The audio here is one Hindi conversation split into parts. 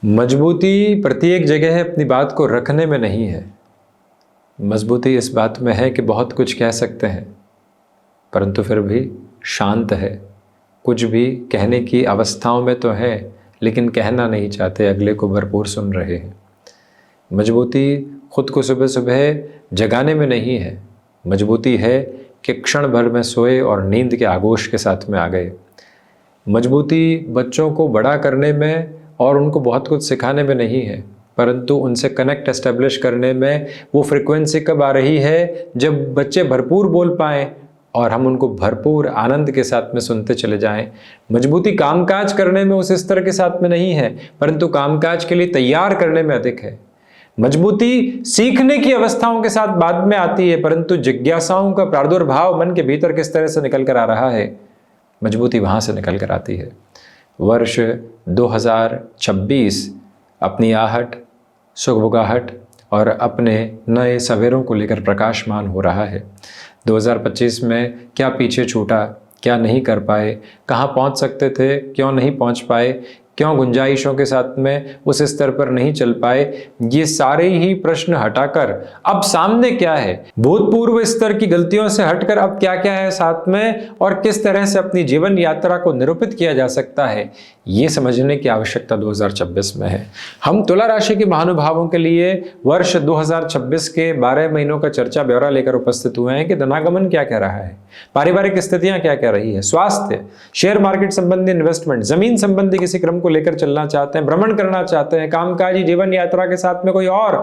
मजबूती प्रत्येक जगह अपनी बात को रखने में नहीं है। मजबूती इस बात में है कि बहुत कुछ कह सकते हैं परंतु फिर भी शांत है। कुछ भी कहने की अवस्थाओं में तो है लेकिन कहना नहीं चाहते, अगले को भरपूर सुन रहे हैं। मजबूती खुद को सुबह सुबह जगाने में नहीं है। मजबूती है कि क्षण भर में सोए और नींद के आगोश के साथ में आ गए। मजबूती बच्चों को बड़ा करने में और उनको बहुत कुछ सिखाने में नहीं है परंतु उनसे कनेक्ट एस्टेब्लिश करने में। वो फ्रिक्वेंसी कब आ रही है जब बच्चे भरपूर बोल पाएँ और हम उनको भरपूर आनंद के साथ में सुनते चले जाएं। मजबूती कामकाज करने में उस स्तर के साथ में नहीं है परंतु कामकाज के लिए तैयार करने में अधिक है। मजबूती सीखने की अवस्थाओं के साथ बाद में आती है परंतु जिज्ञासाओं का प्रादुर्भाव मन के भीतर किस तरह से निकल कर आ रहा है, मजबूती वहां से निकल कर आती है। वर्ष 2026 अपनी आहट, सुगबुगाहट और अपने नए सवेरों को लेकर प्रकाशमान हो रहा है। 2025 में क्या पीछे छूटा, क्या नहीं कर पाए, कहाँ पहुँच सकते थे, क्यों नहीं पहुँच पाए, क्यों गुंजाइशों के साथ में उस स्तर पर नहीं चल पाए, ये सारे ही प्रश्न हटाकर अब सामने क्या है, भूतपूर्व स्तर की गलतियों से हटकर अब क्या क्या है साथ में और किस तरह से अपनी जीवन यात्रा को निरूपित किया जा सकता है, ये समझने की आवश्यकता 2026 में है। हम तुला राशि के महानुभावों के लिए वर्ष 2026 के 12 महीनों का चर्चा ब्यौरा लेकर उपस्थित हुए हैं कि धनागमन क्या कह रहा है, पारिवारिक स्थितियां क्या कह रही है, स्वास्थ्य, शेयर मार्केट संबंधी इन्वेस्टमेंट, जमीन संबंधी किसी क्रम को लेकर चलना चाहते हैं, भ्रमण करना चाहते हैं, कामकाजी जीवन यात्रा के साथ में कोई और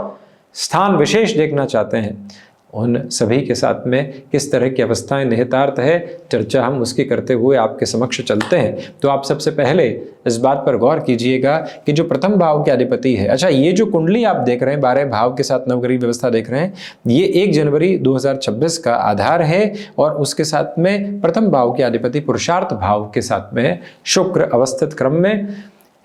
स्थान विशेष देखना चाहते हैं, उन सभी के साथ में किस तरह की अवस्थाएं निहितार्थ है, चर्चा हम उसकी करते हुए आपके समक्ष चलते हैं। तो आप सबसे पहले इस बात पर गौर कीजिएगा कि जो प्रथम भाव के अधिपति है, अच्छा ये जो कुंडली आप देख रहे हैं 12 भाव के साथ नवग्रह व्यवस्था देख रहे हैं, ये 1 जनवरी 2026 का आधार है और उसके साथ में प्रथम भाव के अधिपति पुरुषार्थ भाव के साथ में शुक्र अवस्थित क्रम में।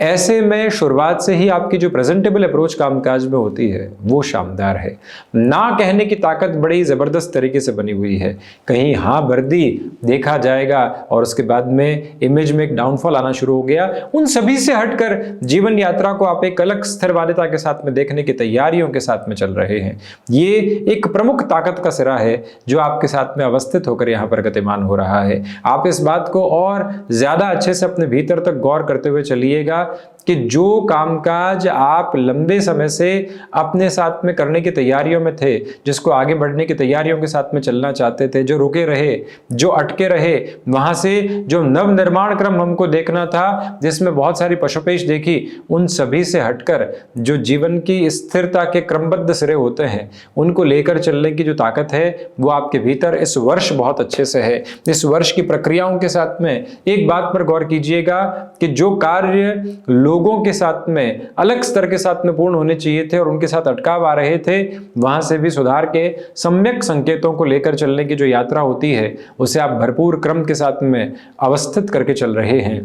ऐसे में शुरुआत से ही आपकी जो प्रेजेंटेबल अप्रोच कामकाज में होती है वो शानदार है। ना कहने की ताकत बड़ी ज़बरदस्त तरीके से बनी हुई है। कहीं हाँ वर्दी देखा जाएगा और उसके बाद में इमेज में एक डाउनफॉल आना शुरू हो गया। उन सभी से हटकर जीवन यात्रा को आप एक अलग स्थिरवादिता के साथ में देखने की तैयारियों के साथ में चल रहे हैं। ये एक प्रमुख ताकत का सिरा है जो आपके साथ में अवस्थित होकर यहाँ पर गतिमान हो रहा है। आप इस बात को और ज़्यादा अच्छे से अपने भीतर तक गौर करते हुए चलिएगा कि जो कामकाज आप लंबे समय से अपने साथ में करने की तैयारियों में थे, जिसको आगे बढ़ने की तैयारियों के साथ में चलना चाहते थे, जो रुके रहे, जो अटके रहे, वहां से जो नव निर्माण क्रम हमको देखना था जिसमें बहुत सारी पशुपेश देखी, उन सभी से हटकर जो जीवन की स्थिरता के क्रमबद्ध सिरे होते हैं उनको लेकर चलने की जो ताकत है वो आपके भीतर इस वर्ष बहुत अच्छे से है। इस वर्ष की प्रक्रियाओं के साथ में एक बात पर गौर कीजिएगा कि जो कार्य लोगों के साथ में अलग स्तर के साथ में पूर्ण होने चाहिए थे और उनके साथ अटकाव आ रहे थे, वहां से भी सुधार के सम्यक संकेतों को लेकर चलने की जो यात्रा होती है उसे आप भरपूर क्रम के साथ में अवस्थित करके चल रहे हैं।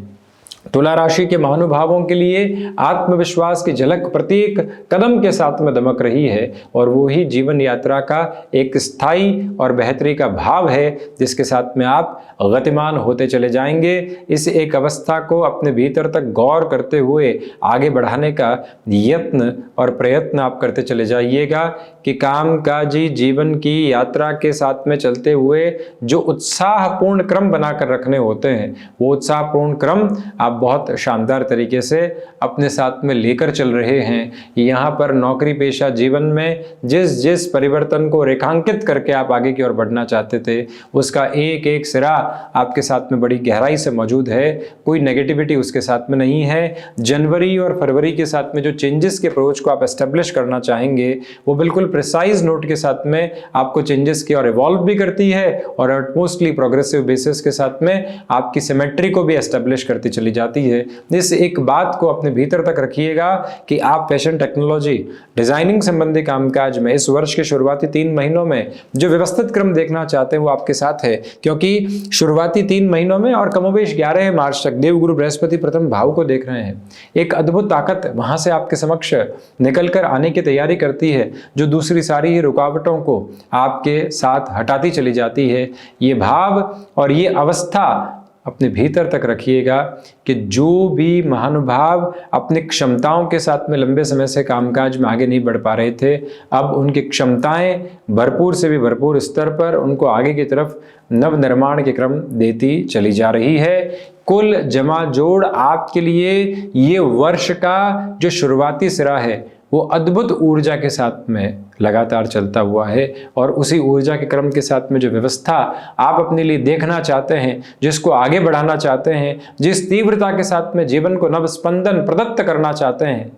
तुला राशि के महानुभावों के लिए आत्मविश्वास की झलक प्रत्येक कदम के साथ में दमक रही है और वो ही जीवन यात्रा का एक स्थायी और बेहतरी का भाव है जिसके साथ में आप गतिमान होते चले जाएंगे। इस एक अवस्था को अपने भीतर तक गौर करते हुए आगे बढ़ाने का यत्न और प्रयत्न आप करते चले जाइएगा कि कामकाजी जीवन की यात्रा के साथ में चलते हुए जो उत्साहपूर्ण क्रम बनाकर रखने होते हैं वो उत्साहपूर्ण क्रम आप बहुत शानदार तरीके से अपने साथ में लेकर चल रहे हैं। यहाँ पर नौकरी पेशा जीवन में जिस जिस परिवर्तन को रेखांकित करके आप आगे की ओर बढ़ना चाहते थे उसका एक एक सिरा आपके साथ में बड़ी गहराई से मौजूद है। कोई नेगेटिविटी उसके साथ में नहीं है। जनवरी और फरवरी के साथ में जो चेंजेस के अप्रोच को आप एस्टेब्लिश करना चाहेंगे वो बिल्कुल प्रिसाइज नोट के साथ में आपको चेंजेस की और इवॉल्व भी करती है और अटमोस्टली प्रोग्रेसिव बेसिस के साथ में आपकी सिमेट्री को भी एस्टेब्लिश करती चली जाती है। इस एक बात को अपने भीतर तक रखिएगा कि आप फैशन, टेक्नोलॉजी, डिजाइनिंग संबंधी कामकाज में इस वर्ष के शुरुआती 3 महीनों में जो व्यवस्थित क्रम देखना चाहते हैं वो आपके साथ है, क्योंकि शुरुआती 3 महीनों में और कमोबेश 11 मार्च तक देवगुरु बृहस्पति प्रथम भाव को देख रहे हैं। एक अद्भुत ताकत वहां से आपके समक्ष निकल कर आने की तैयारी करती है जो दूसरी सारी ही रुकावटों को आपके साथ हटाती चली जाती है। ये भाव और ये अवस्था अपने भीतर तक रखिएगा कि जो भी महानुभाव अपनी क्षमताओं के साथ में लंबे समय से कामकाज में आगे नहीं बढ़ पा रहे थे, अब उनकी क्षमताएं भरपूर से भी भरपूर स्तर पर उनको आगे की तरफ नवनिर्माण के क्रम देती चली जा रही है। कुल जमा जोड़ आपके लिए ये वर्ष का जो शुरुआती सिरा है वो अद्भुत ऊर्जा के साथ में लगातार चलता हुआ है, और उसी ऊर्जा के क्रम के साथ में जो व्यवस्था आप अपने लिए देखना चाहते हैं, जिसको आगे बढ़ाना चाहते हैं, जिस तीव्रता के साथ में जीवन को नवस्पंदन प्रदत्त करना चाहते हैं,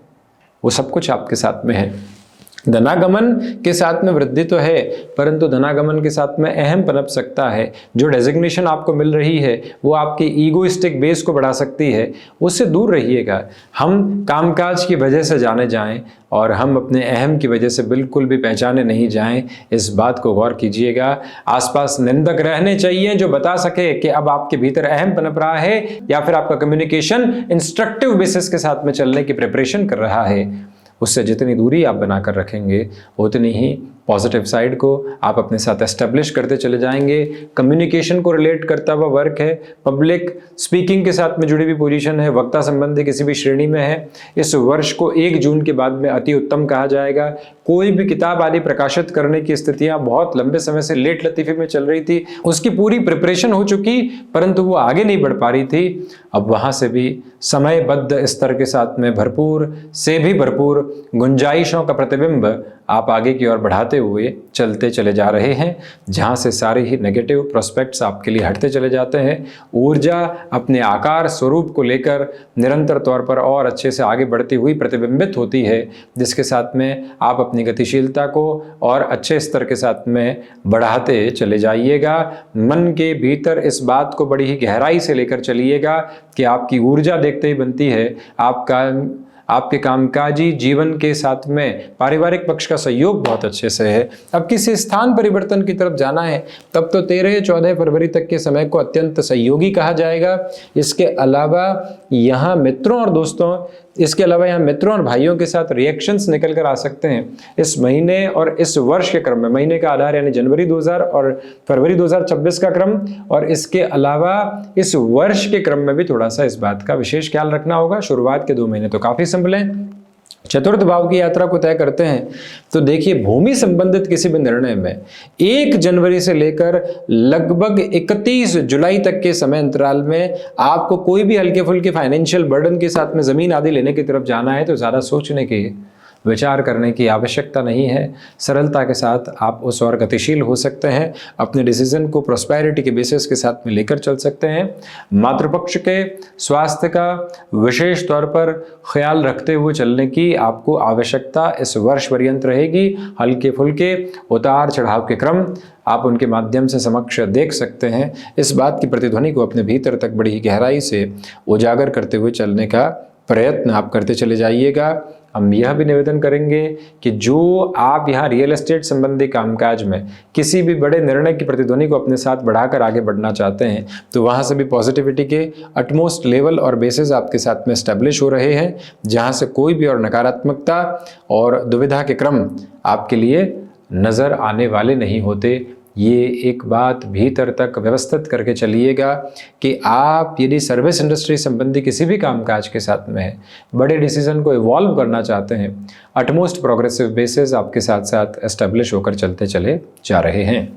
वो सब कुछ आपके साथ में है। धनागमन के साथ में वृद्धि तो है, परंतु धनागमन के साथ में अहम पनप सकता है। जो डेजिग्नेशन आपको मिल रही है वो आपके ईगोइस्टिक बेस को बढ़ा सकती है, उससे दूर रहिएगा। हम कामकाज की वजह से जाने जाएं और हम अपने अहम की वजह से बिल्कुल भी पहचाने नहीं जाएं, इस बात को गौर कीजिएगा। आसपास निंदक रहने चाहिए जो बता सके कि अब आपके भीतर अहम पनप रहा है या फिर आपका कम्युनिकेशन इंस्ट्रक्टिव बेसिस के साथ में चलने की प्रिपरेशन कर रहा है। उससे जितनी दूरी आप बनाकर रखेंगे उतनी ही पॉजिटिव साइड को आप अपने साथ एस्टेब्लिश करते चले जाएंगे। कम्युनिकेशन को रिलेट करता हुआ वर्क है, पब्लिक स्पीकिंग के साथ में जुड़ी हुई पोजीशन है, वक्ता संबंधी किसी भी श्रेणी में है, इस वर्ष को 1 जून के बाद में अति उत्तम कहा जाएगा। कोई भी किताब आदि प्रकाशित करने की स्थितियां बहुत लंबे समय से लेट लतीफे में चल रही थी, उसकी पूरी प्रिपरेशन हो चुकी परंतु वो आगे नहीं बढ़ पा रही थी। अब वहां से भी समयबद्ध स्तर के साथ में भरपूर से भी भरपूर गुंजाइशों का प्रतिबिंब आप आगे की ओर बढ़ाते हुए चलते चले जा रहे हैं, जहां से सारे ही नेगेटिव प्रोस्पेक्ट्स आपके लिए हटते चले जाते हैं। ऊर्जा अपने आकार स्वरूप को लेकर निरंतर तौर पर और अच्छे से आगे बढ़ती हुई प्रतिबिंबित होती है, जिसके साथ में आप अपनी गतिशीलता को और अच्छे स्तर के साथ में बढ़ाते चले जाइएगा। मन के भीतर इस बात को बड़ी ही गहराई से लेकर चलिएगा कि आपकी ऊर्जा देखते ही बनती है, आपके कामकाजी जीवन के साथ में पारिवारिक पक्ष का सहयोग बहुत अच्छे से है। अब किसी स्थान परिवर्तन की तरफ जाना है तब तो 13-14 फरवरी तक के समय को अत्यंत सहयोगी कहा जाएगा। इसके अलावा यहाँ मित्रों और दोस्तों, इसके अलावा यहाँ मित्रों और भाइयों के साथ रिएक्शंस निकल कर आ सकते हैं इस महीने और इस वर्ष के क्रम में। महीने का आधार यानी जनवरी 2000 और फरवरी 2026 का क्रम, और इसके अलावा इस वर्ष के क्रम में भी थोड़ा सा इस बात का विशेष ख्याल रखना होगा। शुरुआत के 2 महीने तो काफी सिंपल हैं। चतुर्थ भाव की यात्रा को तय करते हैं तो देखिए, भूमि संबंधित किसी भी निर्णय में 1 जनवरी से लेकर लगभग 31 जुलाई तक के समय अंतराल में आपको कोई भी हल्के फुल्के फाइनेंशियल बर्डन के साथ में जमीन आदि लेने की तरफ जाना है तो ज्यादा सोचने की, विचार करने की आवश्यकता नहीं है। सरलता के साथ आप उस ओर गतिशील हो सकते हैं, अपने डिसीजन को प्रॉस्पेरिटी के बेसिस के साथ में लेकर चल सकते हैं। मातृपक्ष के स्वास्थ्य का विशेष तौर पर ख्याल रखते हुए चलने की आपको आवश्यकता इस वर्ष पर्यंत रहेगी। हल्के फुल्के उतार चढ़ाव के क्रम आप उनके माध्यम से समक्ष देख सकते हैं। इस बात की प्रतिध्वनि को अपने भीतर तक बड़ी ही गहराई से उजागर करते हुए चलने का प्रयत्न आप करते चले जाइएगा। हम यह भी निवेदन करेंगे कि जो आप यहाँ रियल एस्टेट संबंधी कामकाज में किसी भी बड़े निर्णय की प्रतिध्वनि को अपने साथ बढ़ाकर आगे बढ़ना चाहते हैं तो वहाँ से भी पॉजिटिविटी के अटमोस्ट लेवल और बेसिस आपके साथ में एस्टेब्लिश हो रहे हैं, जहाँ से कोई भी और नकारात्मकता और दुविधा के क्रम आपके लिए नज़र आने वाले नहीं होते। ये एक बात भीतर तक व्यवस्थित करके चलिएगा कि आप यदि सर्विस इंडस्ट्री संबंधी किसी भी कामकाज के साथ में है, बड़े डिसीजन को इवॉल्व करना चाहते हैं, अटमोस्ट प्रोग्रेसिव बेसिस आपके साथ साथ एस्टेब्लिश होकर चलते चले जा रहे हैं।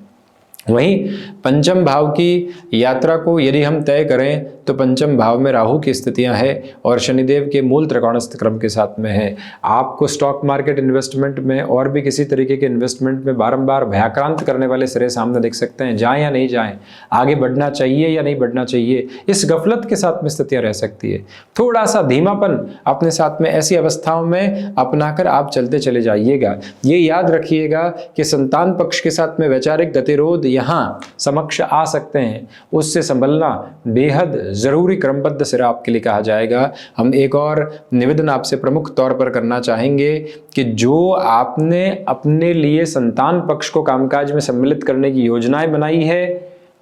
वहीं पंचम भाव की यात्रा को यदि हम तय करें तो पंचम भाव में राहु की स्थितियां हैं और शनिदेव के मूल त्रिकोणस्थ क्रम के साथ में है। आपको स्टॉक मार्केट इन्वेस्टमेंट में और भी किसी तरीके के इन्वेस्टमेंट में बारंबार भयाक्रांत करने वाले सिरे सामने देख सकते हैं। जाएं या नहीं जाएं, आगे बढ़ना चाहिए या नहीं बढ़ना चाहिए, इस गफलत के साथ में स्थितियां रह सकती है। थोड़ा सा धीमापन अपने साथ में ऐसी अवस्थाओं में अपनाकर आप चलते चले जाइएगा। ये याद रखिएगा कि संतान पक्ष के साथ में वैचारिक गतिरोध यहाँ समक्ष आ सकते हैं, उससे संभलना बेहद जरूरी क्रमबद्ध सिरा आपके लिए कहा जाएगा। हम एक और निवेदन आपसे प्रमुख तौर पर करना चाहेंगे कि जो आपने अपने लिए संतान पक्ष को कामकाज में सम्मिलित करने की योजनाएं बनाई है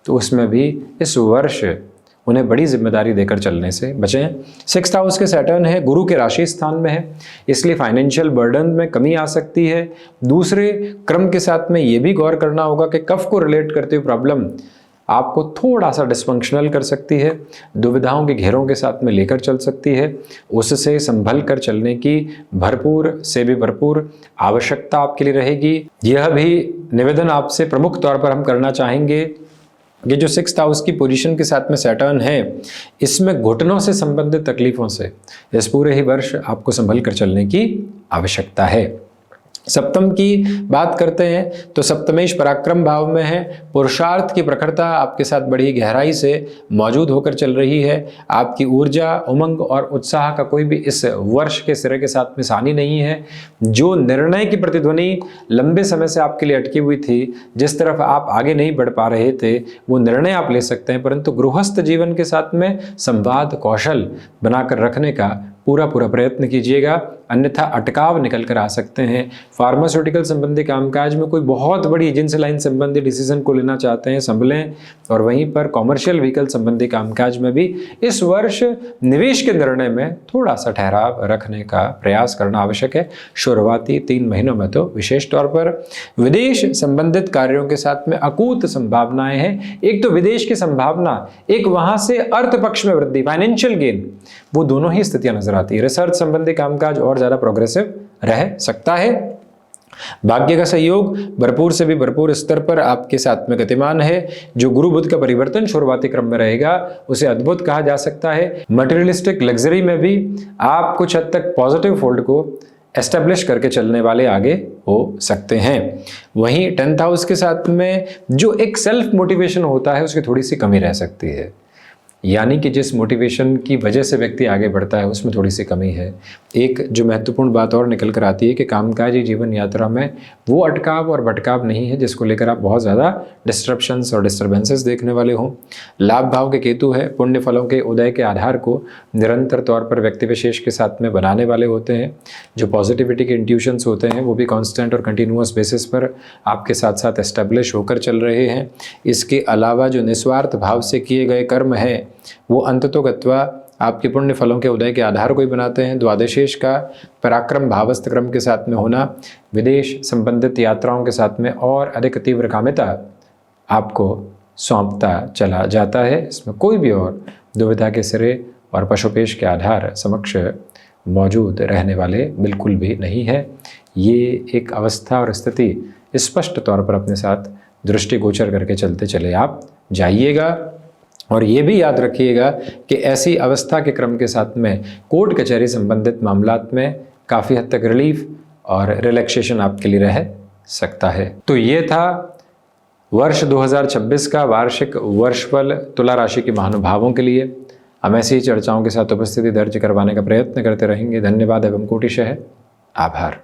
तो उसमें भी इस वर्ष उन्हें बड़ी जिम्मेदारी देकर चलने से बचें। 6th हाउस के सैटर्न है, गुरु के राशि स्थान में है, इसलिए फाइनेंशियल बर्डन में कमी आ सकती है। दूसरे क्रम के साथ में ये भी गौर करना होगा कि कफ को रिलेट करते हुए प्रॉब्लम आपको थोड़ा सा डिस्फंक्शनल कर सकती है, दुविधाओं के घेरों के साथ में लेकर चल सकती है। उससे संभल कर चलने की भरपूर से भी भरपूर आवश्यकता आपके लिए रहेगी। यह भी निवेदन आपसे प्रमुख तौर पर हम करना चाहेंगे, ये जो 6th हाउस की पोजीशन के साथ में सैटर्न है, इसमें घुटनों से संबंधित तकलीफों से इस पूरे ही वर्ष आपको संभल कर चलने की आवश्यकता है। सप्तम की बात करते हैं तो सप्तमेश पराक्रम भाव में है। पुरुषार्थ की प्रखरता आपके साथ बड़ी गहराई से मौजूद होकर चल रही है। आपकी ऊर्जा, उमंग और उत्साह का कोई भी इस वर्ष के सिरे के साथ में सानी नहीं है। जो निर्णय की प्रतिध्वनि लंबे समय से आपके लिए अटकी हुई थी, जिस तरफ आप आगे नहीं बढ़ पा रहे थे, वो निर्णय आप ले सकते हैं, परंतु गृहस्थ जीवन के साथ में संवाद कौशल बनाकर रखने का पूरा प्रयत्न कीजिएगा, अन्यथा अटकाव निकल कर आ सकते हैं। फार्मास्यूटिकल संबंधी कामकाज में कोई बहुत बड़ी एजेंसी लाइन संबंधी डिसीजन को लेना चाहते हैं, संभलें। और वहीं पर कॉमर्शियल व्हीकल संबंधी कामकाज में भी इस वर्ष निवेश के निर्णय में थोड़ा सा ठहराव रखने का प्रयास करना आवश्यक है। शुरुआती 3 महीनों में तो विशेष तौर पर विदेश संबंधित कार्यों के साथ में अकूत संभावनाएं हैं। एक तो विदेश की संभावना, एक वहां से अर्थ पक्ष में वृद्धि, फाइनेंशियल गेन, वो दोनों ही स्थितियां नजर आती है। रिसर्च संबंधी कामकाज और ज्यादा प्रोग्रेसिव रह सकता है। भाग्य का सहयोग भरपूर से भी भरपूर स्तर पर आपके साथ में गतिमान है। जो गुरु बुध का परिवर्तन शुरुआती क्रम में रहेगा, उसे अद्भुत कहा जा सकता है। मटेरियलिस्टिक लग्जरी में भी आप कुछ हद तक पॉजिटिव फोल्ड को एस्टेब्लिश करके चलने वाले आगे हो सकते हैं। वहीं 10th हाउस के साथ में जो एक सेल्फ मोटिवेशन होता है, उसकी थोड़ी सी कमी रह सकती है। यानी कि जिस मोटिवेशन की वजह से व्यक्ति आगे बढ़ता है, उसमें थोड़ी सी कमी है। एक जो महत्वपूर्ण बात और निकल कर आती है कि कामकाजी जीवन यात्रा में वो अटकाव और भटकाव नहीं है जिसको लेकर आप बहुत ज़्यादा डिस्ट्रप्शंस और डिस्टर्बेंसेस देखने वाले हों। लाभ भाव के केतु है, पुण्य फलों के उदय के आधार को निरंतर तौर पर व्यक्ति विशेष के साथ में बनाने वाले होते हैं। जो पॉजिटिविटी के इंट्यूशंस होते हैं, वो भी कॉन्स्टेंट और कंटिन्यूअस बेसिस पर आपके साथ साथ एस्टेब्लिश होकर चल रहे हैं। इसके अलावा जो निस्वार्थ भाव से किए गए कर्म है, वो अंततोगत्वा आपके पुण्य फलों के उदय के आधार को ही बनाते हैं। द्वादशेश का पराक्रम भावस्थ क्रम के साथ में होना विदेश संबंधित यात्राओं के साथ में और अधिक तीव्र कामिता आपको सौंपता चला जाता है। इसमें कोई भी और दुविधा के सिरे और पशुपेश के आधार समक्ष मौजूद रहने वाले बिल्कुल भी नहीं है। ये एक अवस्था और स्थिति स्पष्ट तौर पर अपने साथ दृष्टिगोचर करके चलते चले आप जाइएगा। और ये भी याद रखिएगा कि ऐसी अवस्था के क्रम के साथ में कोर्ट कचहरी संबंधित मामलात में काफ़ी हद तक रिलीफ और रिलैक्सेशन आपके लिए रह सकता है। तो ये था वर्ष 2026 का वार्षिक वर्षफल तुला राशि के महानुभावों के लिए। हम ऐसी ही चर्चाओं के साथ उपस्थिति दर्ज करवाने का प्रयत्न करते रहेंगे। धन्यवाद एवं कोटिशः आभार।